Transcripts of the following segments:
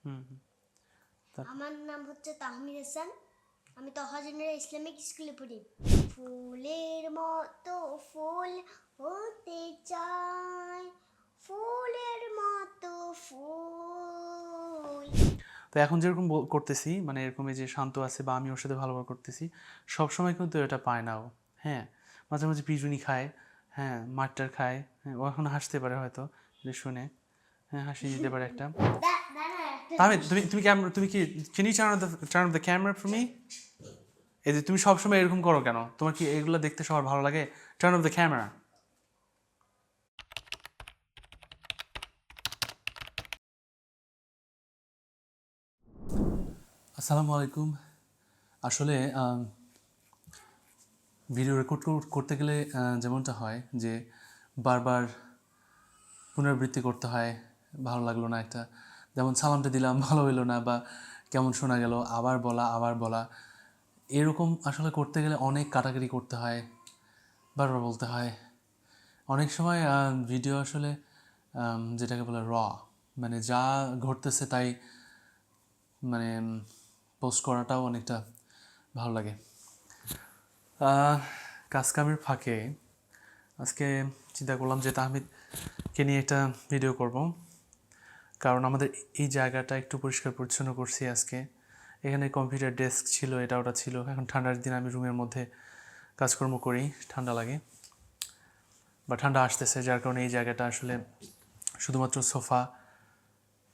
হুম হুম। আমার নাম হচ্ছে তাহমিদ হাসান। আমি তহা জেনারেল ইসলামিক স্কুলে পড়ি। ফুলের মতো ফুল হতে চাই, ফুলের মতো ফুল। তো এখন যেরকম করতেছি মানে এরকম এই যে শান্ত আছে বা আমি ওর সাথে ভালোভাবে করতেছি, সবসময় কিন্তু এটা পায় না ও। হ্যাঁ, মাঝে মাঝে পিজুনি খায়, হ্যাঁ মারটার খায়, হ্যাঁ ও এখন হাসতে পারে হয়তো যে শুনে, হ্যাঁ হাসি দিতে পারে একটা। তাহলে তুমি তুমি ক্যামেরা তুমি কি can you turn off the camera for me? এই যে তুমি সবসময় এরকম করো কেন? তোমার কি এগুলো দেখতে সবার ভালো লাগে? Turn off the camera. আসসালামু আলাইকুম। আসলে ভিডিও রেকর্ড করতে গেলে যেমনটা হয় যে বারবার পুনরাবৃত্তি করতে হয়, ভালো লাগলো না একটা, যেমন সালামটা দিলাম ভালো হইলো না বা কেমন শোনা গেল, আবার বলা এরকম আসলে করতে গেলে অনেক কাটাকাটি করতে হয়, বারবার বলতে হয়। অনেক সময় ভিডিও আসলে যেটাকে বলে মানে যা ঘটতেছে তাই মানে পোস্ট করাটাও অনেকটা ভালো লাগে। কাজকামের ফাঁকে আজকে চিন্তা করলাম যে তাহমিদকে নিয়ে একটা ভিডিও করব, কারণ আমাদের এই জায়গাটা একটু পরিষ্কার পরিচ্ছন্ন করছি আজকে। এখানে কম্পিউটার ডেস্ক ছিল, এটা ওটা ছিল। এখন ঠান্ডার দিন আমি রুমের মধ্যে কাজকর্ম করি, ঠান্ডা লাগে বা ঠান্ডা আসতেছে, যার কারণে এই জায়গাটা আসলে শুধুমাত্র সোফা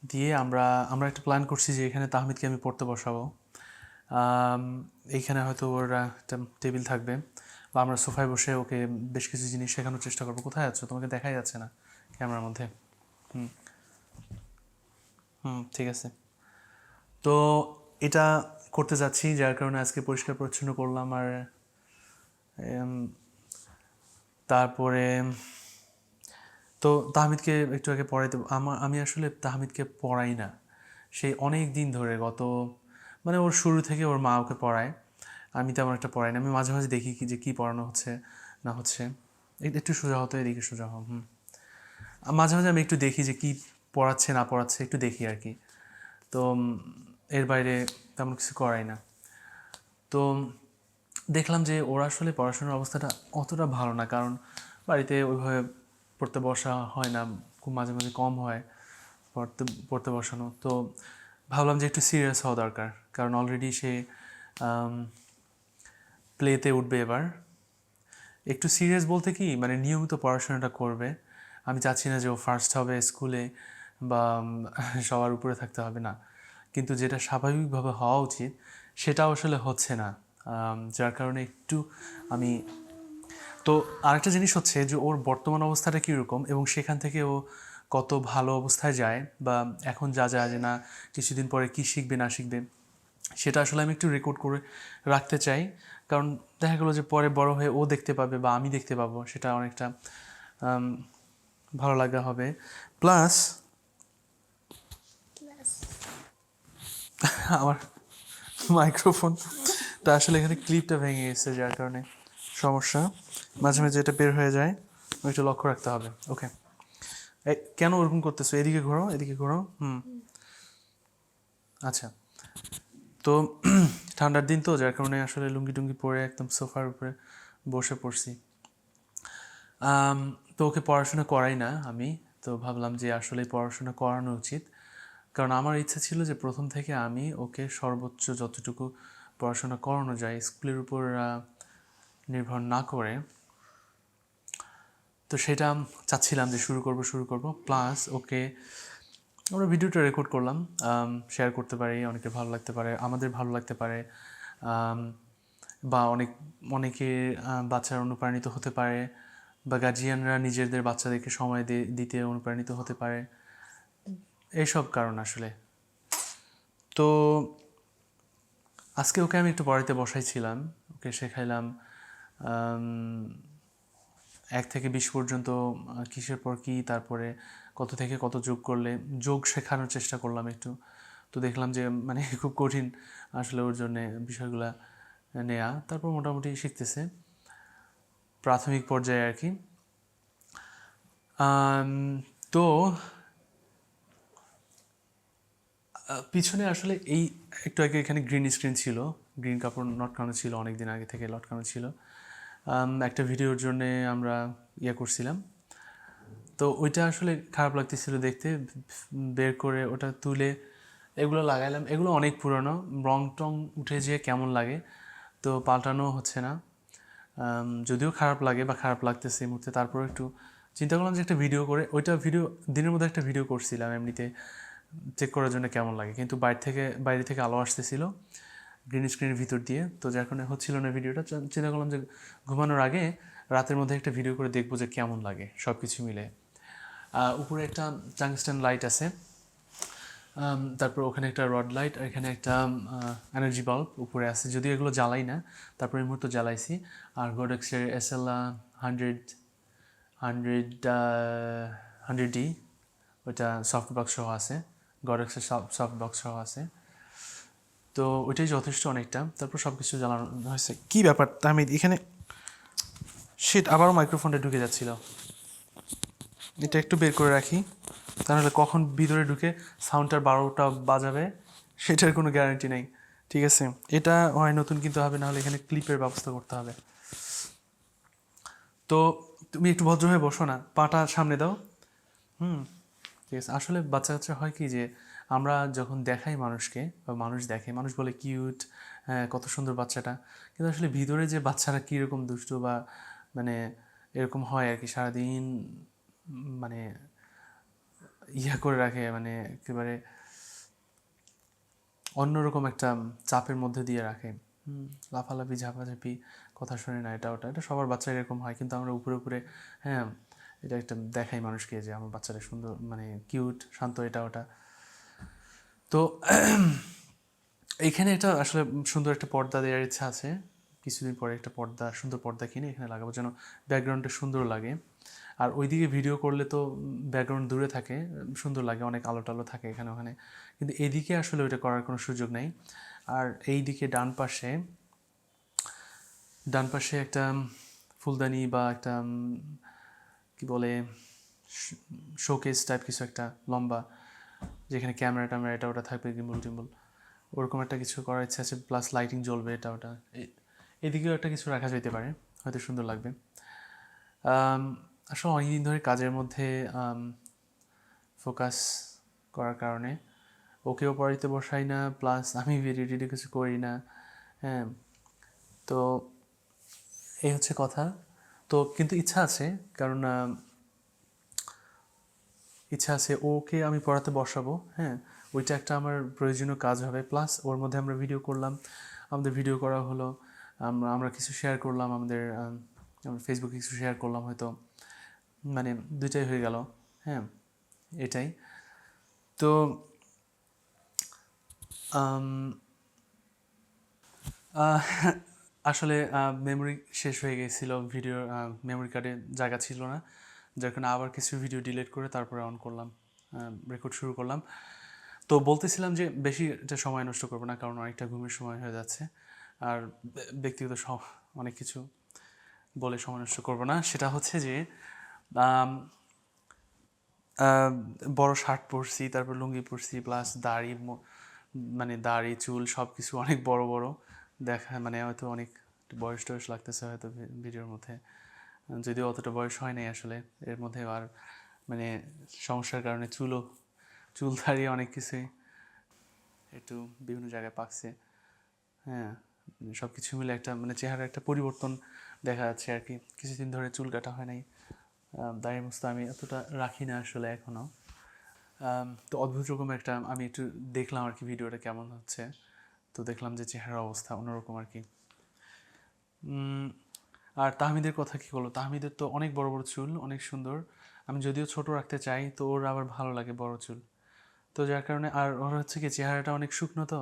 দিয়ে আমরা আমরা একটা প্ল্যান করছি যে এখানে তাহমিদকে আমি পড়তে বসাবো। এইখানে হয়তো ওর একটা টেবিল থাকবে বা আমরা সোফায় বসে ওকে বেশ কিছু জিনিস শেখানোর চেষ্টা করবো। কোথায় আছো? তোমাকে দেখাই যাচ্ছে না ক্যামেরার মধ্যে। হুম হুম, ঠিক আছে। তো এটা করতে যাচ্ছি, যার কারণে আজকে পরিষ্কার পরিচ্ছন্ন করলাম। আর তারপরে তো তাহমিদকে একটু আগে পড়াইতে আমি আসলে তাহমিদকে পড়াই না সেই অনেক দিন ধরে, মানে ওর শুরু থেকে ওর মা ওকে পড়ায়, আমি তেমন একটা পড়াই না। আমি মাঝে মাঝে দেখি যে কী পড়ানো হচ্ছে না হচ্ছে, একটু সোজা হতো, এদিকে সোজা হও। মাঝে মাঝে আমি একটু দেখি যে কী পড়াচ্ছে না পড়াচ্ছে, একটু দেখি আর কি। তো এর বাইরে তেমন কিছু করাই না। তো দেখলাম যে ওরা আসলে পড়াশোনার অবস্থাটা অতটা ভালো না, কারণ বাড়িতে ওইভাবে পড়তে বসা হয় না, খুব মাঝে মাঝে কম হয় পড়তে পড়তে বসানো। তো ভাবলাম যে একটু সিরিয়াস হওয়া দরকার, কারণ অলরেডি সে প্লেতে উঠবে এবার। একটু সিরিয়াস বলতে কি, মানে নিয়মিত পড়াশোনাটা করবে। আমি চাচ্ছি না যে ও ফার্স্ট হবে স্কুলে বা সবার উপরে থাকতে হবে, না, কিন্তু যেটা স্বাভাবিকভাবে হওয়া উচিত সেটাও আসলে হচ্ছে না। যার কারণে একটু আমি তো আরেকটা জিনিস হচ্ছে যে ওর বর্তমান অবস্থাটা কীরকম এবং সেখান থেকে ও কত ভালো অবস্থায় যায় বা এখন যা যে না কিছুদিন পরে কী শিখবে না শিখবে, সেটা আসলে আমি একটু রেকর্ড করে রাখতে চাই। কারণ দেখা গেলো যে পরে বড় হয়ে ও দেখতে পাবে বা আমি দেখতে পাবো, সেটা অনেকটা ভালো লাগা হবে। প্লাস আমার মাইক্রোফোনটা আসলে এখানে ক্লিপটা ভেঙে গেছে, যার কারণে সমস্যা, মাঝে মাঝে এটা বের হয়ে যায়, একটু লক্ষ্য রাখতে হবে। ওকে, কেন ওরকম করতেছো? এদিকে ঘোরো, এদিকে ঘোরো। আচ্ছা। তো ঠান্ডার দিন তো, যার কারণে আসলে লুঙ্গি টুঙ্গি পরে একদম সোফার উপরে বসে পড়ছি। তো ওকে পড়াশোনা করাই না আমি, তো ভাবলাম যে আসলে পড়াশোনা করানো উচিত, কারণ আমার ইচ্ছা ছিল যে প্রথম থেকে আমি ওকে সর্বোচ্চ যতটুকু পড়াশোনা করানো যায় স্কুলের উপর নির্ভর না করে, তো সেটা চাচ্ছিলাম যে শুরু করব। প্লাস ওকে আমরা ভিডিওটা রেকর্ড করলাম, শেয়ার করতে পারি, অনেকের ভালো লাগতে পারে, আমাদের ভালো লাগতে পারে, বা অনেকে বাচ্চারা অনুপ্রাণিত হতে পারে বা গার্জিয়ানরা নিজেদের বাচ্চাদেরকে সময় দিতে অনুপ্রাণিত হতে পারে, এইসব কারণ আসলে। তো আজকে ওকে আমি একটু পড়াইতে বসাইছিলাম, ওকে শেখাইলাম 1 থেকে 20 পর্যন্ত কিসের পর কি, তারপরে কত থেকে কত যোগ করলে, যোগ শেখানোর চেষ্টা করলাম একটু। তো দেখলাম যে মানে খুব কঠিন আসলে ওর জন্যে বিষয়গুলো নেয়া, তারপর মোটামুটি শিখতেছে প্রাথমিক পর্যায়ে আর কি। তো পিছনে আসলে এই একটু আগে এখানে গ্রিন স্ক্রিন ছিল, গ্রিন কাপড় লটকানো ছিল, অনেক দিন আগে থেকে লটকানো ছিল। একটা ভিডিওর জন্য আমরা করছিলাম, তো ওইটা আসলে খারাপ লাগতেছিল দেখতে, বের করে ওটা তুলে এগুলো লাগাইলাম। এগুলো অনেক পুরনো, রং টং উঠে যেয়ে কেমন লাগে, তো পাল্টানো হচ্ছে না। যদিও খারাপ লাগে বা খারাপ লাগতেছে এই মুহূর্তে, তারপর একটু চিন্তা করলাম যে একটা ভিডিও করে, ওইটা ভিডিও দিনের মধ্যে একটা ভিডিও করছিলাম এমনিতে চেক করার জন্য কেমন লাগে, কিন্তু বাইরে থেকে আলো আসতেছিল গ্রিন স্ক্রিনের ভিতর দিয়ে, তো যার কারণে হচ্ছিল না ভিডিওটা। চিন্তা করলাম যে ঘুমানোর আগে রাতের মধ্যে একটা ভিডিও করে দেখবো যে কেমন লাগে সব কিছু মিলে। উপরে একটা টাংস্টেন লাইট আছে, তারপর ওখানে একটা রড লাইট, আর এখানে একটা এনার্জি বাল্ব উপরে আছে, যদিও এগুলো জ্বালাই না, তারপর এই মুহূর্তে জ্বালাইছি। আর গোডেক্সের SL 100 ডি, ওইটা সফট বক্স সহ আছে, গডেক্সের সফট বক্স সহ আছে, তো ওইটাই যথেষ্ট অনেকটা। তারপর সব কিছু জ্বালানো হয়েছে। কী ব্যাপার তাহমিদ, এখানে শিট আবারও মাইক্রোফোনটা ঢুকে যাচ্ছিল, এটা একটু বের করে রাখি, তাহলে কখন ভিতরে ঢুকে সাউন্ডটার 12টা বাজাবে সেটার কোনো গ্যারান্টি নেই। ঠিক আছে, এটা হয় নতুন কিনতে হবে, নাহলে এখানে ক্লিপের ব্যবস্থা করতে হবে। তো তুমি একটু ভদ্র হয়ে বসো না, পাটা সামনে দাও। ঠিক আছে। আসলে বাচ্চা কাচ্চা হয় কি যে আমরা যখন দেখাই মানুষকে, বা মানুষ দেখে, মানুষ বলে কিউট, হ্যাঁ কত সুন্দর বাচ্চাটা, কিন্তু আসলে ভিতরে যে বাচ্চারা কীরকম দুষ্টু বা মানে এরকম হয় আর কি, সারাদিন মানে করে রাখে, মানে একেবারে অন্যরকম একটা চাপের মধ্যে দিয়ে রাখে। লাফালাফি ঝাপাঝাপি, কথা শোনে না, এটা ওটা, এটা সবার বাচ্চা এরকম হয়, কিন্তু আমরা উপরে উপরে হ্যাঁ এটা একটা দেখাই মানুষকে যে আমার বাচ্চাটা সুন্দর, মানে কিউট, শান্ত, এটা ওটা। তো এইখানে একটা আসলে সুন্দর একটা পর্দা দেওয়ার ইচ্ছা আছে, কিছুদিন পরে একটা সুন্দর পর্দা কিনে এখানে লাগাবো, যেন ব্যাকগ্রাউন্ডটা সুন্দর লাগে। আর ওইদিকে ভিডিও করলে তো ব্যাকগ্রাউন্ড দূরে থাকে, সুন্দর লাগে, অনেক আলো টালো থাকে এখানে ওখানে, কিন্তু এইদিকে আসলে ওইটা করার কোনো সুযোগ নেই। আর এইদিকে ডান পাশে একটা ফুলদানি বা একটা কি বলে শোকেস টাইপ কিছু একটা লম্বা, যেখানে ক্যামেরা ট্যামেরা এটা ওটা থাকবে, গিম্বল টিম্বল, ওরকম একটা কিছু করার ইচ্ছা আছে, প্লাস লাইটিং জ্বলবে, এটা ওটা। এদিকেও একটা কিছু রাখা যেতে পারে, হয়তো সুন্দর লাগবে। আসলে অনেকদিন ধরে কাজের মধ্যে ফোকাস করার কারণে ওকেও পড়াইতে বসাই না, প্লাস আমি ভিডিও টিডিও কিছু করি না, হ্যাঁ। তো এই হচ্ছে কথা। তো কিন্তু ইচ্ছা আছে, কারণ ইচ্ছা আছে ওকে আমি পড়াতে বসাবো, হ্যাঁ, ওইটা একটা আমার প্রয়োজনীয় কাজ হবে, প্লাস ওর মধ্যে আমরা ভিডিও করলাম, আমাদের ভিডিও করা হলো, আমরা কিছু শেয়ার করলাম, আমরা ফেসবুকে কিছু শেয়ার করলাম, হয়তো মানে দুইটাই হয়ে গেল, হ্যাঁ, এটাই। তো আসলে মেমোরি শেষ হয়ে গেছিলো, ভিডিওর মেমোরি কার্ডে জায়গা ছিল না, যার কারণে আবার কিছু ভিডিও ডিলিট করে তারপরে অন করলাম, রেকর্ড শুরু করলাম। তো বলতেছিলাম যে বেশি এটা সময় নষ্ট করবো না, কারণ অনেকটা ঘুমের সময় হয়ে যাচ্ছে, আর ব্যক্তিগত অনেক কিছু বলে সময় নষ্ট করবো না। সেটা হচ্ছে যে বড় শার্ট পরছি, তারপর লুঙ্গি পরছি, প্লাস মানে দাড়ি চুল সব কিছু অনেক বড় বড় দেখা, মানে হয়তো অনেক বয়স টয়স লাগতেছে হয়তো ভিডিওর মধ্যে, যদিও অতটা বয়স হয় নাই আসলে এর মধ্যে। আর মানে সমস্যার কারণে চুল দাড়ি অনেক কিছুই একটু বিভিন্ন জায়গায় পাকছে, হ্যাঁ, সব কিছু মিলে একটা মানে চেহারা একটা পরিবর্তন দেখা যাচ্ছে আর কি। কিছুদিন ধরে চুল কাটা হয় নাই, দাড়ি মুছতে আমি এতটা রাখি না আসলে এখনও। তো অদ্ভুত রকম একটা আমি একটু দেখলাম আর কি ভিডিওটা কেমন হচ্ছে, তো দেখলাম যে চেহারার অবস্থা অন্যরকম আর কি। আর তাহমিদের কথা কী বলবো, তাহমিদের তো অনেক বড় বড় চুল, অনেক সুন্দর। আমি যদিও ছোট রাখতে চাই, তো ওর আবার ভালো লাগে বড় চুল, তো যার কারণে। আর ওর হচ্ছে কি চেহারাটা অনেক শুকনো, তো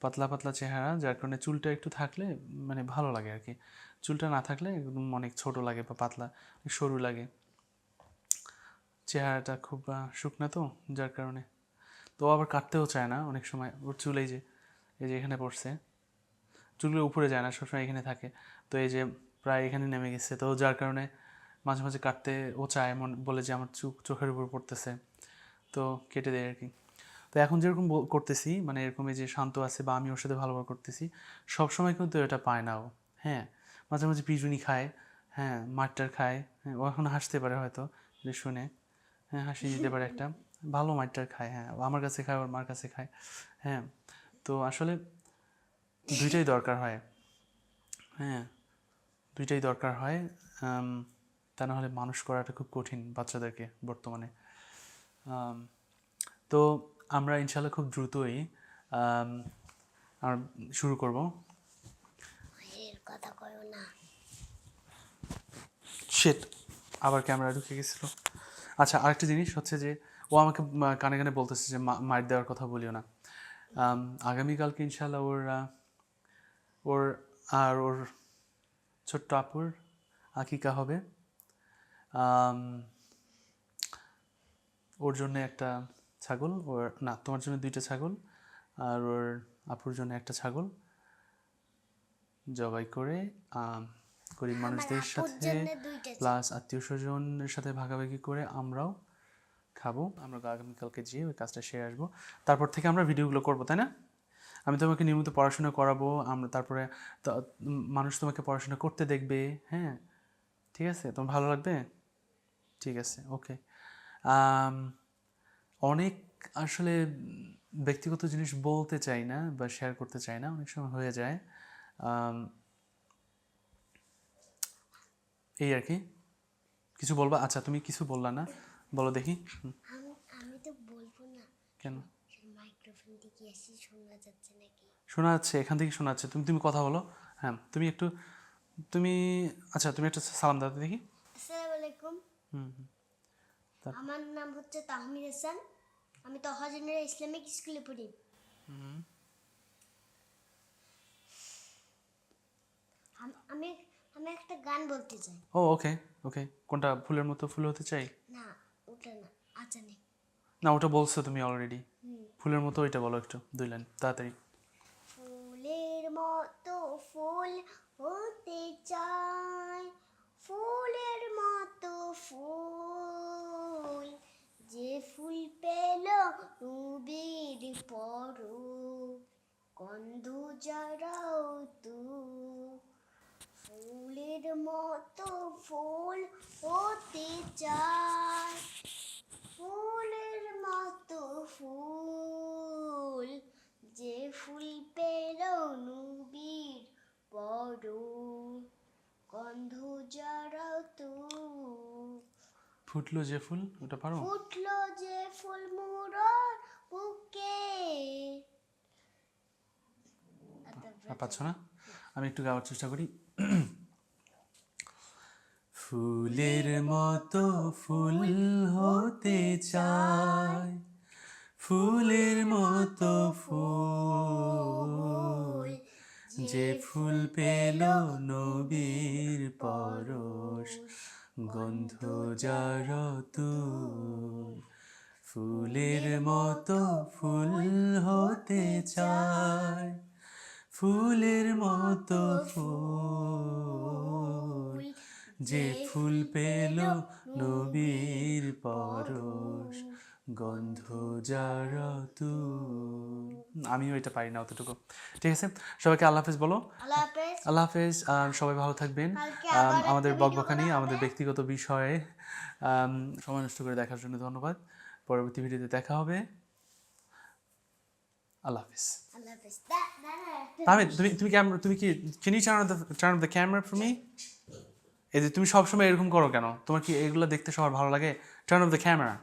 পাতলা পাতলা চেহারা, যার কারণে চুলটা একটু থাকলে মানে ভালো লাগে আর কি। চুলটা না থাকলে একদম অনেক ছোট লাগে বা পাতলা, সরু লাগে, চেহারাটা খুব শুকনো, তো যার কারণে। তো আবার কাটতেও চায় না অনেক সময়, ওর চুল এই যে এখানে পড়ছে, চুলগুলো উপরে যায় না, সবসময় এখানে থাকে, তো এই যে প্রায় এখানে নেমে গেছে, তো যার কারণে মাঝে মাঝে কাটতে ও চায়, এমন বলে যে আমার চোখের উপর পড়তেছে, তো কেটে দেয় আর কি। তো এখন যেরকম করতেছি মানে এরকম এই যে শান্ত আছে বা আমি ওর সাথে ভালোভাবে করতেছি, সবসময় কিন্তু এটা পায় না ও। হ্যাঁ, মাঝে মাঝে পিটুনি খায়, হ্যাঁ মারটার খায়, হ্যাঁ ও এখন হাসতে পারে হয়তো যে শুনে, হ্যাঁ হাসি দিতে পারে একটা, ভালো মারটার খায়, হ্যাঁ ও আমার কাছে খায়, ওর মার কাছে খায়। হ্যাঁ, তো আসলে দুইটাই দরকার হয়। হ্যাঁ, দুইটাই দরকার হয়। তা না হলে মানুষ করাটা খুব কঠিন বাচ্চাদেরকে বর্তমানে। তো আমরা ইনশাল্লাহ খুব দ্রুতই আর শুরু করব। এর কথা কয়ো না। শিট, আবার ক্যামেরা ঢুকে গেছিল। আচ্ছা, আরেকটা জিনিস হচ্ছে যে ও আমাকে কানে কানে বলতেছে যে মাইর দেওয়ার কথা বলিও না। আগামীকালকে ইনশাল্লাহ ওর আর ওর ছোট্ট আপুর আকিকা হবে। ওর জন্য একটা ছাগল, ওর না তোমার জন্য 2টা ছাগল আর ওর আপুর জন্য একটা ছাগল জবাই করে গরিব মানুষদের সাথে প্লাস আত্মীয় স্বজনের সাথে ভাগাভাগি করে আমরাও খাবো। আমরা আগামীকালকে যেয়ে ওই কাজটা সেরে আসবো, তারপর থেকে আমরা ভিডিওগুলো করবো, তাই না? আমি তোমাকে নিয়মিত পড়াশোনা করাবো, আমরা তারপরে মানুষ তোমাকে পড়াশোনা করতে দেখবে। হ্যাঁ ঠিক আছে, তোমার ভালো লাগবে? ঠিক আছে, ওকে। অনেক আসলে ব্যক্তিগত জিনিস বলতে চাই না বা শেয়ার করতে চাই না, অনেক সময় হয়ে যায়। এই আর কি। কিছু বলবা? আচ্ছা তুমি কিছু বললা না, বলো দেখি। আমি তো বলবো না। কেন? মাইক্রোফোন দিকে এসে শোনা যাচ্ছে নাকি? শোনা যাচ্ছে, এখান থেকে শোনা যাচ্ছে। তুমি তুমি কথা বলো। হ্যাঁ তুমি একটু, তুমি আচ্ছা তুমি একটা সালাম দাও দেখি। আসসালামু আলাইকুম। আমার নাম হচ্ছে তাহমিদ হাসান, আমি তহা জেনারেল ইসলামিক স্কুলে পড়ি। আমি আমি একটা গান বলতে চাই। ও ওকে ওকে, কোনটা? ফুলের মতো ফুল হতে চাই? না ওটা না, আচ্ছা নেই। না ওটা বলছো তুমি অলরেডি। ফুলের মতো ওইটা বলো একটু, 2 লাইন তাড়াতাড়ি। ফুলের মতো ফুল হতে চাই, ফুলের মতো ফুল, যে ফুল পেল নবীর পরশ, গন্ধ জড়াও তু। ফুলের মতো ফুল হতে চাই, ফুলের মতো ফুল, যে ফুল পেল নবীর পরশ, গন্ধ জড়াও তু। ফুটলো যে ফুল, ওটা পারো? ফুটলো যে ফুল মোর বুকে। পাচ্ছ না? আমি একটু গাওয়ার চেষ্টা করি। ফুলের মতো ফুল হতে চাই, ফুলের মতো ফুল, যে ফুল পেল নবীর পরশ, গন্ধ যার তুল। ফুলের মতো ফুল হতে চাই, ফুলের মতো ফুল, যে ফুল পেল নবীর পরশ, গন্ধ যার তুল। আমিও এটা পারি না অতটুকু। ঠিক আছে, সবাইকে আল্লাহ হাফেজ বলো। আল্লাহ হাফেজ। আল্লাহ হাফেজ, সবাই ভালো থাকবেন। আমাদের বকবকানি, আমাদের ব্যক্তিগত বিষয়ে সময় নষ্ট করে দেখার জন্য ধন্যবাদ। পরবর্তী ভিডিওতে দেখা হবে। আল্লাহ হাফেজ। আল্লাহ হাফেজ। তাহমিদ, তুমি কি can you turn off the camera for me? এই যে তুমি সবসময় এরকম করো কেন? তোমার কি এগুলো দেখতে সবার ভালো লাগে? Turn off the camera.